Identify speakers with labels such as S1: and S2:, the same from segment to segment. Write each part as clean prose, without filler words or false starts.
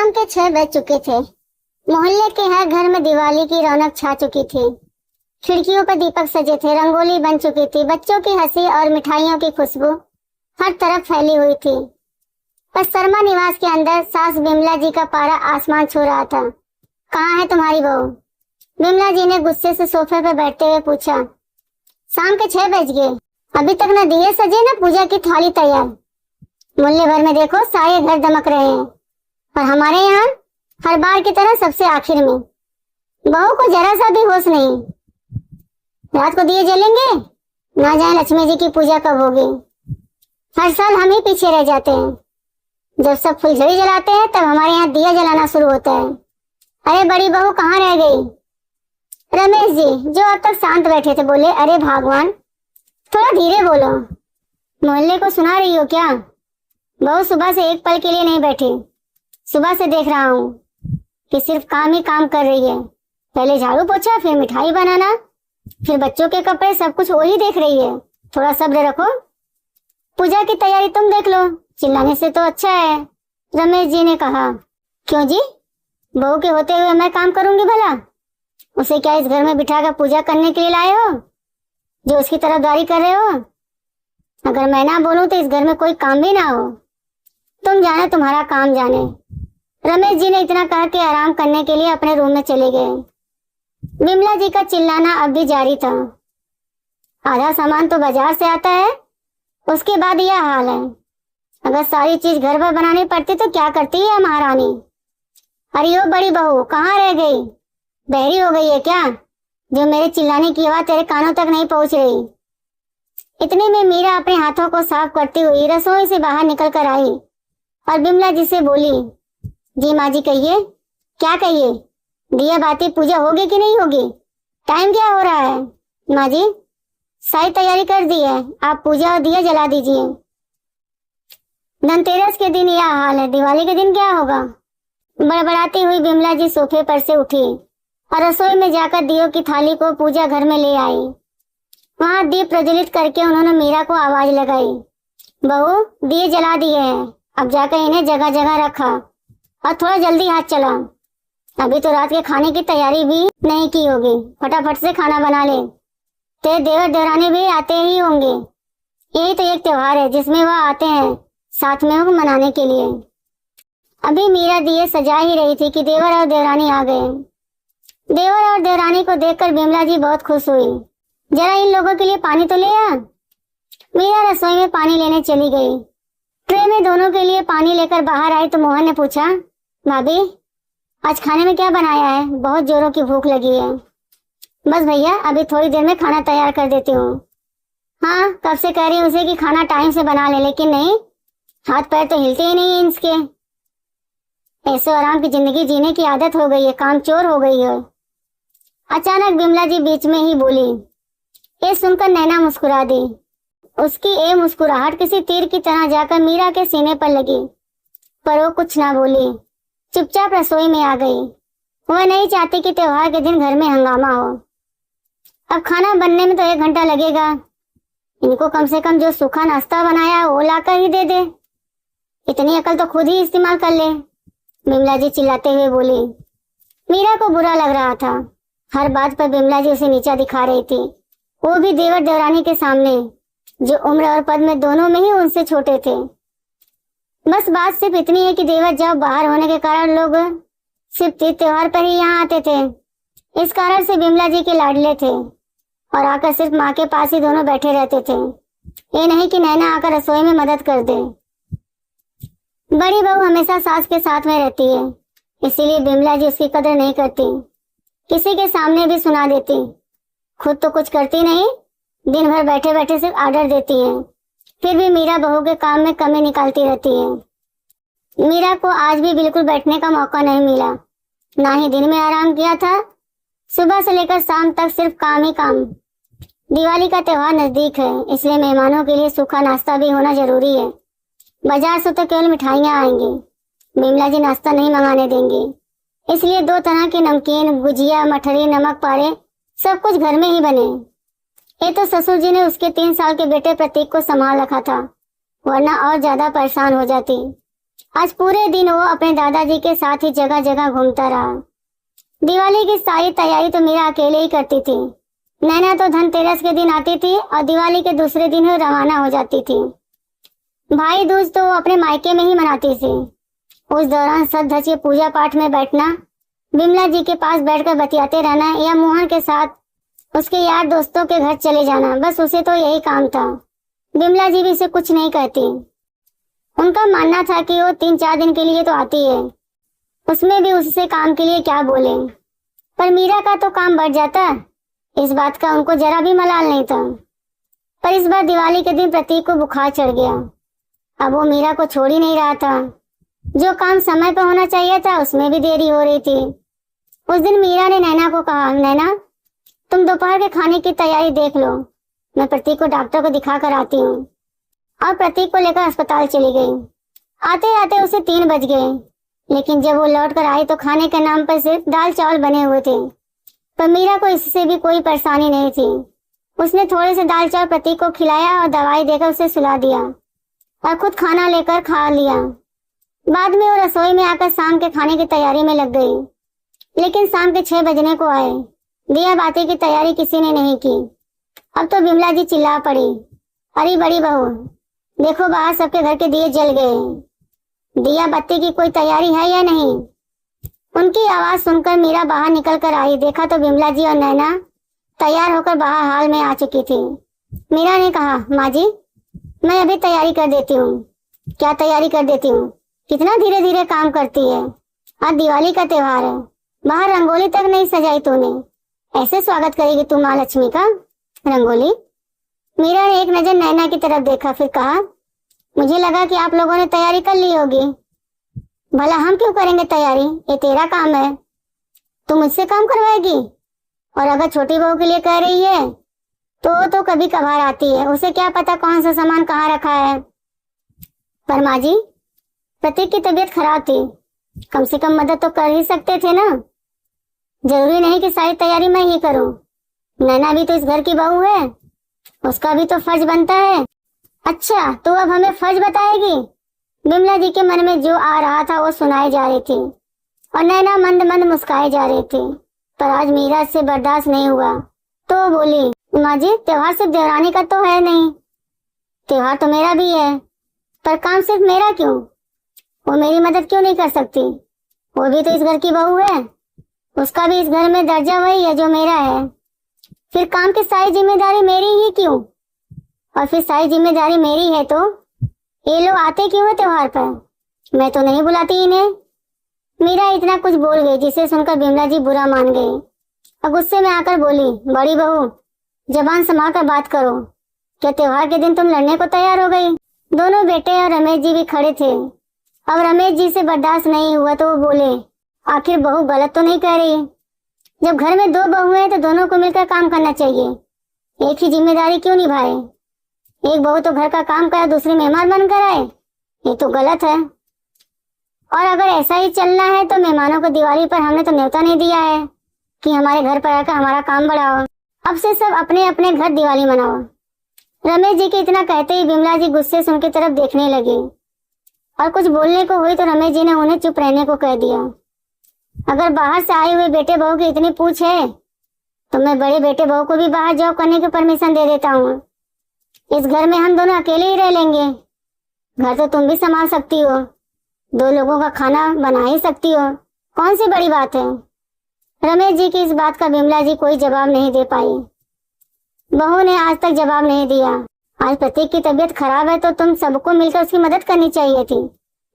S1: शाम के 6 बज चुके थे। मोहल्ले के हर घर में दिवाली की रौनक छा चुकी थी। खिड़कियों पर दीपक सजे थे, रंगोली बन चुकी थी, बच्चों की हंसी और मिठाइयों की खुशबू हर तरफ फैली हुई थी। पर शर्मा निवास के अंदर सास बिमला जी का पारा आसमान छू रहा था। कहाँ है तुम्हारी बहू? बिमला जी ने गुस्से से सोफे पर बैठते हुए पूछा। शाम के 6 बज गए, अभी तक न दिए सजे न पूजा की थाली तैयार। मोहल्ले भर में देखो सारे घर दमक रहे हैं, और हमारे यहाँ हर बार की तरह सबसे आखिर में। बहू को जरा सा भी होश नहीं। रात को दिए जलेंगे, ना जाए लक्ष्मी जी की पूजा कब होगी। हर साल हम ही पीछे रह जाते हैं। जब सब फुलझड़ी जलाते हैं तब हमारे यहाँ दिया जलाना शुरू होता है। अरे बड़ी बहू कहाँ रह गई? रमेश जी जो अब तक शांत बैठे थे बोले, अरे भगवान थोड़ा धीरे बोलो, मोहल्ले को सुना रही हो क्या? बहू सुबह से एक पल के लिए नहीं बैठी। सुबह से देख रहा हूँ कि सिर्फ काम ही काम कर रही है। पहले झाड़ू पोछा, फिर मिठाई बनाना, फिर बच्चों के कपड़े, सब कुछ वही देख रही है। थोड़ा सब्र रखो, पूजा की तैयारी तुम देख लो, चिल्लाने से तो अच्छा है। रमेश जी ने कहा। क्यों जी, बहू के होते हुए मैं काम करूंगी भला? उसे क्या इस घर में बिठाकर पूजा करने के लिए लाए हो जो उसकी तरफदारी कर रहे हो? अगर मैं ना बोलूं तो इस घर में कोई काम भी ना हो। तुम जाने तुम्हारा काम जाने। रमेश जी ने इतना कह के आराम करने के लिए अपने रूम में चले गए। बिमला जी का चिल्लाना अब भी जारी था। आधा सामान तो बाजार से आता है, उसके बाद यह हाल है। अगर सारी चीज घर पर बनानी पड़ती तो क्या करती है महारानी? अरे ओ बड़ी बहू कहाँ रह गई? बहरी हो गई है क्या, जो मेरे चिल्लाने की आवाज तेरे कानों तक नहीं पहुंच रही? इतने में मीरा अपने हाथों को साफ करती हुई रसोई से बाहर निकल कर आई और बिमला जी से बोली, जी माँ जी कहिए। क्या कहिए? दिया बाती पूजा होगी कि नहीं होगी? टाइम क्या हो रहा है? माँ जी सारी तैयारी कर दी है, आप पूजा और दिया जला दीजिए। धनतेरस के दिन यह हाल है, दिवाली के दिन क्या होगा? बड़बड़ाती हुई बिमला जी सोफे पर से उठी और रसोई में जाकर दियों की थाली को पूजा घर में ले आई। वहां दीप प्रज्वलित करके उन्होंने मीरा को आवाज लगाई, बहू दिए जला दिए हैं, अब जाकर इन्हें जगह जगह रखा और थोड़ा जल्दी हाथ चला। अभी तो रात के खाने की तैयारी भी नहीं की होगी, फटाफट से खाना बना ले। तेरे देवर देवरानी भी आते ही होंगे। यही तो एक त्योहार है जिसमें वह आते हैं साथ में हम मनाने के लिए। अभी मीरा दिए सजा ही रही थी कि देवर और देवरानी आ गए। देवर और देवरानी को देखकर बिमला जी बहुत खुश हुई। जरा इन लोगों के लिए पानी तो ले आ। मीरा रसोई में पानी लेने चली गई। ट्रे में दोनों के लिए पानी लेकर बाहर आई तो मोहन ने पूछा, भाभी आज खाने में क्या बनाया है? बहुत जोरों की भूख लगी है। बस भैया अभी थोड़ी देर में खाना तैयार कर देती हूँ। हाँ कब से कह रही उसे कि खाना टाइम से बना ले, लेकिन नहीं, हाथ पैर तो हिलते ही नहीं है इसके। ऐसे आराम की जिंदगी जीने की आदत हो गई है, काम चोर हो गई है। अचानक बिमला जी बीच में ही बोली। ये सुनकर नैना मुस्कुरा दी। उसकी ये मुस्कुराहट किसी तीर की तरह जाकर मीरा के सीने पर लगी, पर वो कुछ ना बोली, चुपचाप रसोई में आ गई। वह नहीं चाहती कि त्योहार के दिन घर में हंगामा हो। अब खाना बनने में तो 1 घंटा लगेगा, इनको कम से कम जो सूखा नाश्ता बनाया वो लाकर ही दे दे। इतनी अकल तो खुद ही इस्तेमाल कर ले, बिमला जी चिल्लाते हुए बोली। मीरा को बुरा लग रहा था। हर बात पर बिमला जी उसे नीचा दिखा रही थी, वो भी देवर देवरानी के सामने, जो उम्र और पद में दोनों में ही उनसे छोटे थे। बस बात सिर्फ इतनी है कि देवर जब बाहर होने के कारण लोग सिर्फ तीज त्योहार पर ही यहाँ आते थे। इस कारण से बिमला जी के लाडले थे और आकर सिर्फ माँ के पास ही दोनों बैठे रहते थे। ये नहीं कि नैना आकर रसोई में मदद कर दे। बड़ी बहू हमेशा सास के साथ में रहती है, इसीलिए बिमला जी उसकी कदर नहीं करती। किसी के सामने भी सुना देती, खुद तो कुछ करती नहीं, दिन भर बैठे बैठे सिर्फ आर्डर देती है। फिर भी मीरा बहू के काम में कमी निकालती रहती है। मीरा को आज भी बिल्कुल बैठने का मौका नहीं मिला, ना ही दिन में आराम किया था। सुबह से लेकर शाम तक सिर्फ काम ही काम। दिवाली का त्योहार नजदीक है, इसलिए मेहमानों के लिए सूखा नाश्ता भी होना जरूरी है। बाजार से तो केवल मिठाइयाँ आएंगी, बिमला जी नाश्ता नहीं मंगाने देंगी, इसलिए 2 तरह के नमकीन, गुजिया, मठरी, नमक पारे सब कुछ घर में ही बने। ये तो ससुर जी ने उसके 3 साल के बेटे प्रतीक को संभाल रखा था, वरना और ज्यादा परेशान हो जाती। आज पूरे दिन वो अपने दादाजी के साथ ही जगह जगह घूमता रहा। दिवाली की सारी तैयारी तो मीरा अकेले ही करती थी। नैना तो धनतेरस के दिन आती थी और दिवाली के दूसरे दिन ही रवाना हो जाती थी। भाई दूज तो वो अपने मायके में ही मनाती थी। उस दौरान सज धज के पूजा पाठ में बैठना, बिमला जी के पास बैठकर बतियाते रहना या मोहन के साथ उसके यार दोस्तों के घर चले जाना, बस उसे तो यही काम था। बिमला जी भी उसे कुछ नहीं कहती। उनका मानना था कि वो 3-4 दिन के लिए तो आती है, उसमें भी उससे काम के लिए क्या बोले। पर मीरा का तो काम बढ़ जाता, इस बात का उनको जरा भी मलाल नहीं था। पर इस बार दिवाली के दिन प्रतीक को बुखार चढ़ गया। अब वो मीरा को छोड़ ही नहीं रहा था। जो काम समय पर होना चाहिए था उसमें भी देरी हो रही थी। उस दिन मीरा ने नैना को कहा, नैना तुम दोपहर के खाने की तैयारी देख लो, मैं प्रतीक को डॉक्टर को दिखा कर आती हूँ। और प्रतीक को लेकर अस्पताल चली गई। आते आते उसे 3 बज गए, लेकिन जब वो लौट कर आई तो खाने के नाम पर सिर्फ दाल चावल बने हुए थे। पर मीरा को इससे भी कोई परेशानी नहीं थी। उसने थोड़े से दाल चावल प्रतीक को खिलाया और दवाई देकर उसे सुला दिया और खुद खाना लेकर खा लिया। बाद में वो रसोई में आकर शाम के खाने की तैयारी में लग गई। लेकिन शाम के 6 बजने को आए। दिया बाती की तैयारी किसी ने नहीं की। अब तो बिमला जी चिल्ला पड़ी, अरे बड़ी बहू देखो बाहर सबके घर के दिए जल गए, दिया बत्ती की कोई तैयारी है या नहीं। उनकी आवाज सुनकर मीरा बाहर निकल कर आई। देखा तो बिमला जी और नैना तैयार होकर बाहर हाल में आ चुकी थी। मीरा ने कहा, माँ जी मैं अभी तैयारी कर देती हूँ। क्या तैयारी कर देती हूँ? कितना धीरे धीरे काम करती है। आज दिवाली का त्योहार है, बाहर रंगोली तक नहीं सजाई तूने। ऐसे स्वागत करेगी तू माँ लक्ष्मी का? रंगोली? मीरा ने एक नजर नैना की तरफ देखा, फिर कहा, मुझे लगा कि आप लोगों ने तैयारी कर ली होगी। भला हम क्यों करेंगे तैयारी, ये तेरा काम है, तू मुझसे काम करवाएगी। और अगर छोटी बहू के लिए कह रही है तो कभी कभार आती है, उसे क्या पता कौन सा सामान कहाँ रखा है। पर माँ जी प्रतीक की तबीयत खराब थी, कम से कम मदद तो कर ही सकते थे ना। जरूरी नहीं कि सारी तैयारी मैं ही करूं। नैना भी तो इस घर की बहू है, उसका भी तो फर्ज बनता है। अच्छा तो अब हमें फर्ज बताएगी? बिमला जी के मन में जो आ रहा था वो सुनाई जा रही थी और नैना मंद मंद मुस्काए जा रही थी। पर आज मीरा से बर्दाश्त नहीं हुआ तो वो बोली, माँ जी त्योहार सिर्फ देवरानी का तो है नहीं, त्योहार तो मेरा भी है। पर काम सिर्फ मेरा क्यों? वो मेरी मदद क्यों नहीं कर सकती? वो भी तो इस घर की बहू है, उसका भी इस घर में दर्जा वही है जो मेरा है। फिर काम की सारी जिम्मेदारी मेरी ही क्यों? और फिर सारी जिम्मेदारी मेरी है तो ये लोग आते क्यों है त्योहार पर? मैं तो नहीं बुलाती इन्हें। मीरा इतना कुछ बोल गई जिसे सुनकर बिमला जी बुरा मान गई और गुस्से में आकर बोली, बड़ी बहू जबान संभाल कर बात करो। क्या त्योहार के दिन तुम लड़ने को तैयार हो गई? दोनों बेटे और रमेश जी भी खड़े थे। अब रमेश जी से बर्दाश्त नहीं हुआ तो वो बोले, आखिर बहू गलत तो नहीं कह रही? जब घर में 2 बहू हैं तो दोनों को मिलकर काम करना चाहिए, एक ही जिम्मेदारी क्यों निभाए? एक बहू तो घर का काम करे, दूसरी मेहमान बनकर आए, ये तो गलत है। और अगर ऐसा ही चलना है तो मेहमानों को दिवाली पर हमने तो न्योता नहीं दिया है कि हमारे घर पर आकर हमारा काम बढ़ाओ। अब से सब अपने अपने घर दिवाली मनाओ। रमेश जी के इतना कहते ही बिमला जी गुस्से से उनकी तरफ देखने लगी और कुछ बोलने को हुई तो रमेश जी ने उन्हें चुप रहने को कह दिया। अगर बाहर से आए हुए बेटे बहू की इतनी पूछ है तो मैं बड़े बेटे बहू को भी बाहर जॉब करने की परमिशन दे देता हूँ। इस घर में हम दोनों अकेले ही रह लेंगे। घर तो तुम भी संभाल सकती हो, 2 लोगों का खाना बना ही सकती हो, कौन सी बड़ी बात है? रमेश जी की इस बात का बिमला जी कोई जवाब नहीं दे पाई। बहू ने आज तक जवाब नहीं दिया। आज प्रतीक की तबीयत खराब है तो तुम सबको मिलकर उसकी मदद करनी चाहिए थी।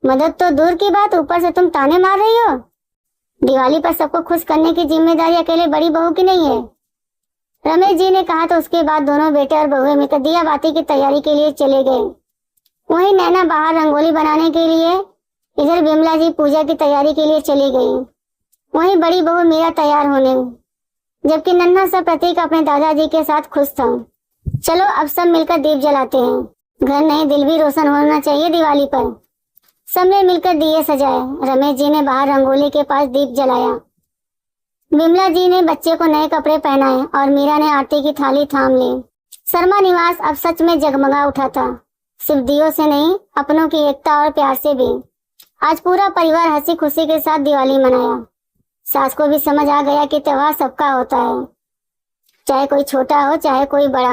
S1: मदद तो दूर की बात, ऊपर से तुम ताने मार रही हो। दिवाली पर सबको खुश करने की जिम्मेदारी अकेले बड़ी बहू की नहीं है। रमेश जी ने कहा तो उसके बाद दोनों बेटे और बहुएं मिलकर दिया बाती की तैयारी के लिए चले गए। वहीं नैना बाहर रंगोली बनाने के लिए, इधर बिमला जी पूजा की तैयारी के लिए चली गई। वहीं बड़ी बहू मीरा तैयार होने, जबकि नन्हा सा प्रतीक अपने दादाजी के साथ खुश था। चलो अब सब मिलकर दीप जलाते हैं, घर नहीं दिल भी रोशन होना चाहिए दिवाली पर। सबने मिलकर दिए सजाए। रमेश जी ने बाहर रंगोली के पास दीप जलाया। बिमला जी ने बच्चे को नए कपड़े पहनाए और मीरा ने आरती की थाली थाम ली। शर्मा निवास अब सच में जगमगा उठा था, सिर्फ दियों से नहीं, अपनों की एकता और प्यार से भी। आज पूरा परिवार हंसी खुशी के साथ दिवाली मनाया। सास को भी समझ आ गया कि त्योहार सबका होता है, चाहे कोई छोटा हो चाहे कोई बड़ा।